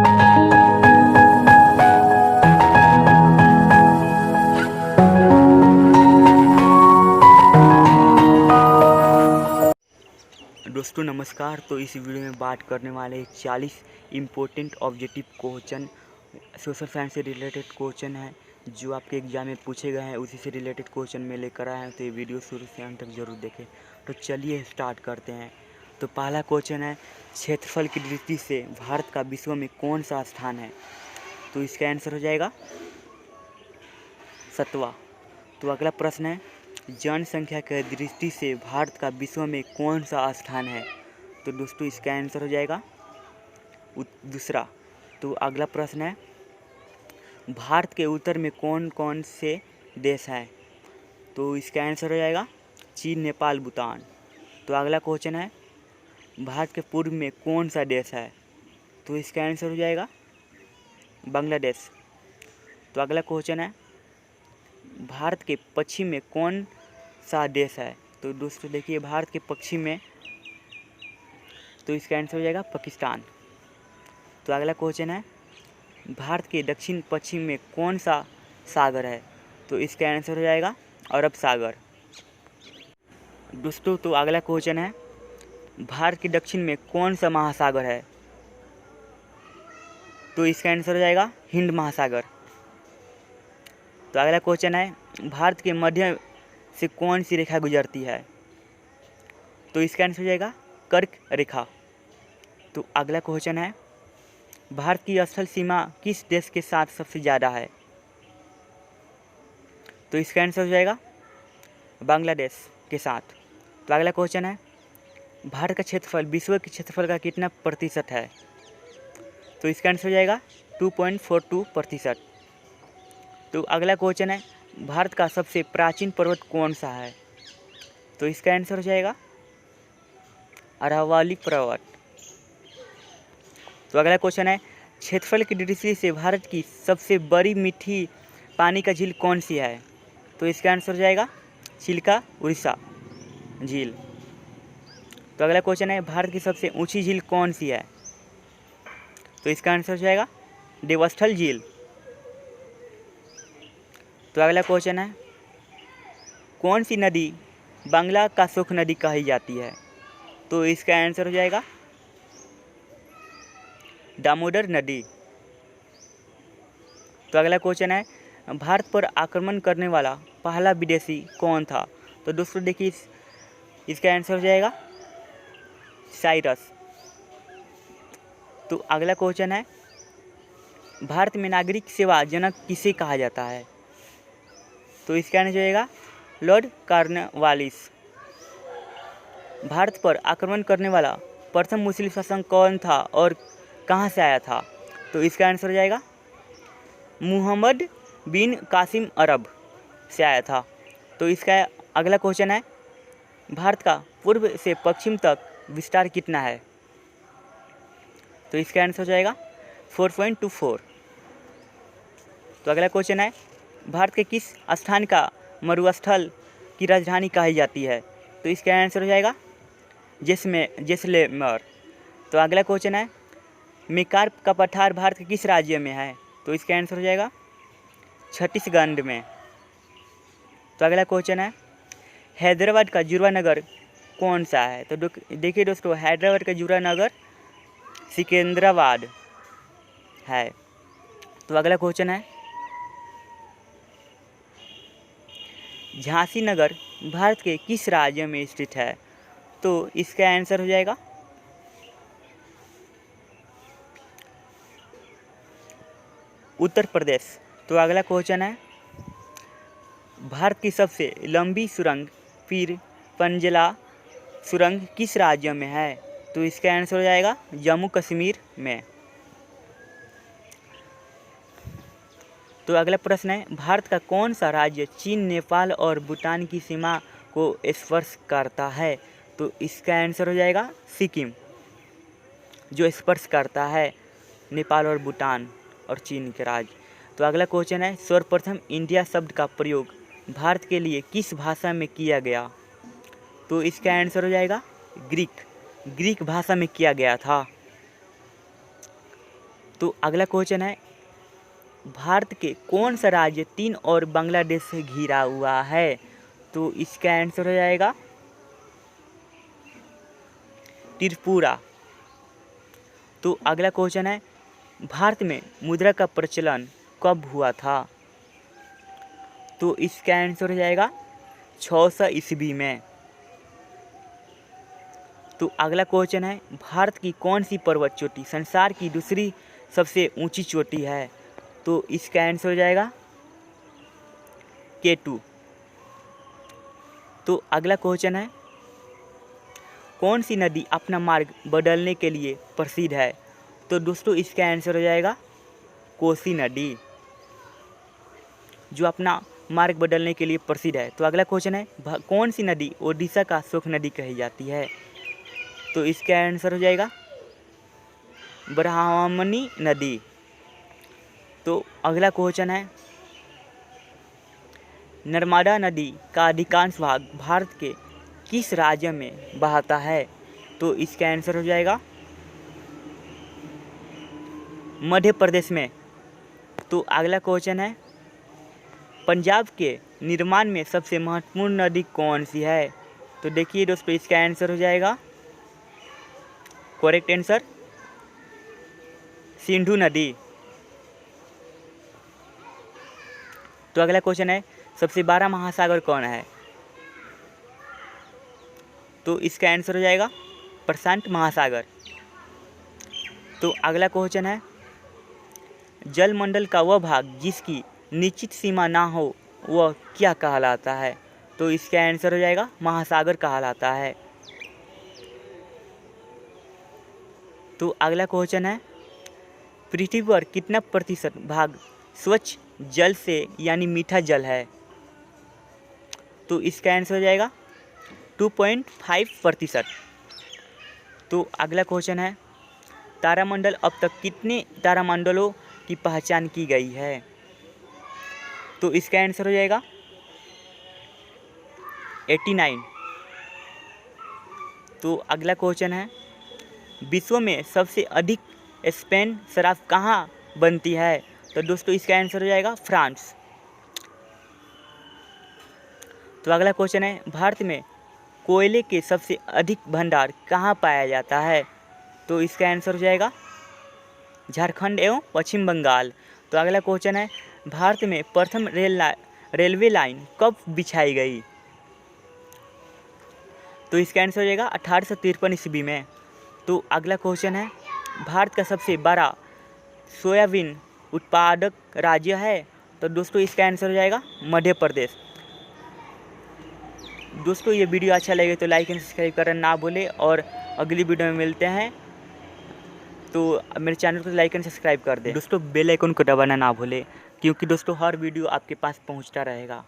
दोस्तों नमस्कार। तो इस वीडियो में बात करने वाले 40 important objective question social science से रिलेटेड क्वेश्चन है जो आपके एग्जाम में पूछे गए हैं, उसी से रिलेटेड क्वेश्चन में लेकर आए हैं। तो ये वीडियो शुरू से अंत तक जरूर देखें। तो चलिए स्टार्ट करते हैं। तो पहला क्वेश्चन है, क्षेत्रफल की दृष्टि से भारत का विश्व में कौन सा स्थान है? तो इसका आंसर हो जाएगा 7वां। तो अगला प्रश्न है, जनसंख्या की दृष्टि से भारत का विश्व में कौन सा स्थान है? तो दोस्तों इसका आंसर हो जाएगा दूसरा। तो अगला प्रश्न है, भारत के उत्तर में कौन कौन से देश हैं? तो इसका आंसर हो जाएगा चीन, नेपाल, भूटान। तो अगला क्वेश्चन है, भारत के पूर्व में कौन सा देश है? तो इसका आंसर हो जाएगा बांग्लादेश। तो अगला क्वेश्चन है, भारत के पश्चिम में कौन सा देश है? तो दोस्तों देखिए, भारत के पश्चिम में, तो इसका आंसर हो जाएगा पाकिस्तान। तो अगला क्वेश्चन है, भारत के दक्षिण पश्चिम में कौन सा सागर है? तो इसका आंसर हो जाएगा अरब सागर। दोस्तों तो अगला क्वेश्चन है, भारत के दक्षिण में कौन सा महासागर है? तो इसका आंसर हो जाएगा हिंद महासागर। तो अगला क्वेश्चन है, भारत के मध्य से कौन सी रेखा गुजरती है? तो इसका आंसर हो जाएगा कर्क रेखा। तो अगला क्वेश्चन है, भारत की स्थल सीमा किस देश के साथ सबसे ज़्यादा है? तो इसका आंसर हो जाएगा बांग्लादेश के साथ। तो अगला क्वेश्चन है, भारत का क्षेत्रफल विश्व के क्षेत्रफल का कितना प्रतिशत है? तो इसका आंसर हो जाएगा 2.42%। तो अगला क्वेश्चन है, भारत का सबसे प्राचीन पर्वत कौन सा है? तो इसका आंसर हो जाएगा अरावली पर्वत। तो अगला क्वेश्चन है, क्षेत्रफल की दृष्टि से भारत की सबसे बड़ी मीठी पानी का झील कौन सी है? तो इसका आंसर हो जाएगा चिल्का उड़ीसा झील। तो अगला क्वेश्चन है, भारत की सबसे ऊंची झील कौन सी है? तो इसका आंसर हो जाएगा देवस्थल झील। तो अगला क्वेश्चन है, कौन सी नदी बांग्ला का सुख नदी कही जाती है? तो इसका आंसर हो जाएगा दामोदर नदी। तो अगला क्वेश्चन है, भारत पर आक्रमण करने वाला पहला विदेशी कौन था? तो दोस्तों देखिए, इसका आंसर हो जाएगा साइरस। तो अगला क्वेश्चन है, भारत में नागरिक सेवा जनक किसे कहा जाता है? तो इसका आंसर हो जाएगा लॉर्ड कॉर्नवालिस। भारत पर आक्रमण करने वाला प्रथम मुस्लिम शासक कौन था और कहाँ से आया था? तो इसका आंसर हो जाएगा मुहम्मद बिन कासिम अरब से आया था। तो इसका अगला क्वेश्चन है, भारत का पूर्व से पश्चिम तक विस्तार कितना है? तो इसका आंसर हो जाएगा 4.24। तो अगला क्वेश्चन है, भारत के किस स्थान का मरुस्थल की राजधानी कही जाती है? तो इसका आंसर हो जाएगा जैसलमेर। तो अगला क्वेश्चन है, मेकार्प का पठार भारत के किस राज्य में है? तो इसका आंसर हो जाएगा छत्तीसगढ़ में। तो अगला क्वेश्चन है, हैदराबाद का जुड़वा नगर कौन सा है? तो देखिए दोस्तों, हैदराबाद का जुड़वा नगर सिकंदराबाद है। तो अगला क्वेश्चन है, झांसी नगर भारत के किस राज्य में स्थित है? तो इसका आंसर हो जाएगा उत्तर प्रदेश। तो अगला क्वेश्चन है, भारत की सबसे लंबी सुरंग पीर पंजला सुरंग किस राज्य में है? तो इसका आंसर हो जाएगा जम्मू कश्मीर में। तो अगला प्रश्न है, भारत का कौन सा राज्य चीन, नेपाल और भूटान की सीमा को स्पर्श करता है? तो इसका आंसर हो जाएगा सिक्किम, जो स्पर्श करता है नेपाल और भूटान और चीन के राज्य। तो अगला क्वेश्चन है, सर्वप्रथम इंडिया शब्द का प्रयोग भारत के लिए किस भाषा में किया गया? तो इसका आंसर हो जाएगा ग्रीक भाषा में किया गया था। तो अगला क्वेश्चन है, भारत के कौन सा राज्य चीन और बांग्लादेश से घिरा हुआ है? तो इसका आंसर हो जाएगा त्रिपुरा। तो अगला क्वेश्चन है, भारत में मुद्रा का प्रचलन कब हुआ था? तो इसका आंसर हो जाएगा 600 ईस्वी में। तो अगला क्वेश्चन है, भारत की कौन सी पर्वत चोटी संसार की दूसरी सबसे ऊंची चोटी है? तो इसका आंसर हो जाएगा K2। तो अगला क्वेश्चन है, कौन सी नदी अपना मार्ग बदलने के लिए प्रसिद्ध है? तो दोस्तों इसका आंसर हो जाएगा कोसी नदी, जो अपना मार्ग बदलने के लिए प्रसिद्ध है। तो अगला क्वेश्चन है, कौन सी नदी ओडिशा का सुख नदी कही जाती है? तो इसका आंसर हो जाएगा ब्राह्मणी नदी। तो अगला क्वेश्चन है, नर्मदा नदी का अधिकांश भाग भारत के किस राज्य में बहता है? तो इसका आंसर हो जाएगा मध्य प्रदेश में। तो अगला क्वेश्चन है, पंजाब के निर्माण में सबसे महत्वपूर्ण नदी कौन सी है? तो देखिए दोस्तों, इसका आंसर हो जाएगा करेक्ट आंसर सिंधु नदी। तो अगला क्वेश्चन है, सबसे बड़ा महासागर कौन है? तो इसका आंसर हो जाएगा प्रशांत महासागर। तो अगला क्वेश्चन है, जलमंडल का वह भाग जिसकी निश्चित सीमा ना हो वह क्या कहलाता है? तो इसका आंसर हो जाएगा महासागर कहलाता है। तो अगला क्वेश्चन है, पृथ्वी पर कितना प्रतिशत भाग स्वच्छ जल से यानी मीठा जल है? तो इसका आंसर हो जाएगा 2.5%। तो अगला क्वेश्चन है, तारामंडल अब तक कितने तारामंडलों की पहचान की गई है? तो इसका आंसर हो जाएगा 89। तो अगला क्वेश्चन है, विश्व में सबसे अधिक स्पेन शराब कहाँ बनती है? तो दोस्तों इसका आंसर हो जाएगा फ्रांस। तो अगला क्वेश्चन है, भारत में कोयले के सबसे अधिक भंडार कहाँ पाया जाता है? तो इसका आंसर हो जाएगा झारखंड एवं पश्चिम बंगाल। तो अगला क्वेश्चन है, भारत में प्रथम रेलवे लाइन कब बिछाई गई? तो इसका आंसर हो जाएगा 1853 ईस्वी में। तो अगला क्वेश्चन है, भारत का सबसे बड़ा सोयाबीन उत्पादक राज्य है? तो दोस्तों इसका आंसर हो जाएगा मध्य प्रदेश। दोस्तों ये वीडियो अच्छा लगे तो लाइक एंड सब्सक्राइब करना ना भूलें, और अगली वीडियो में मिलते हैं। तो मेरे चैनल को लाइक एंड सब्सक्राइब कर दें दोस्तों, बेल आइकन को दबाना ना भूलें, क्योंकि दोस्तों हर वीडियो आपके पास पहुंचता रहेगा।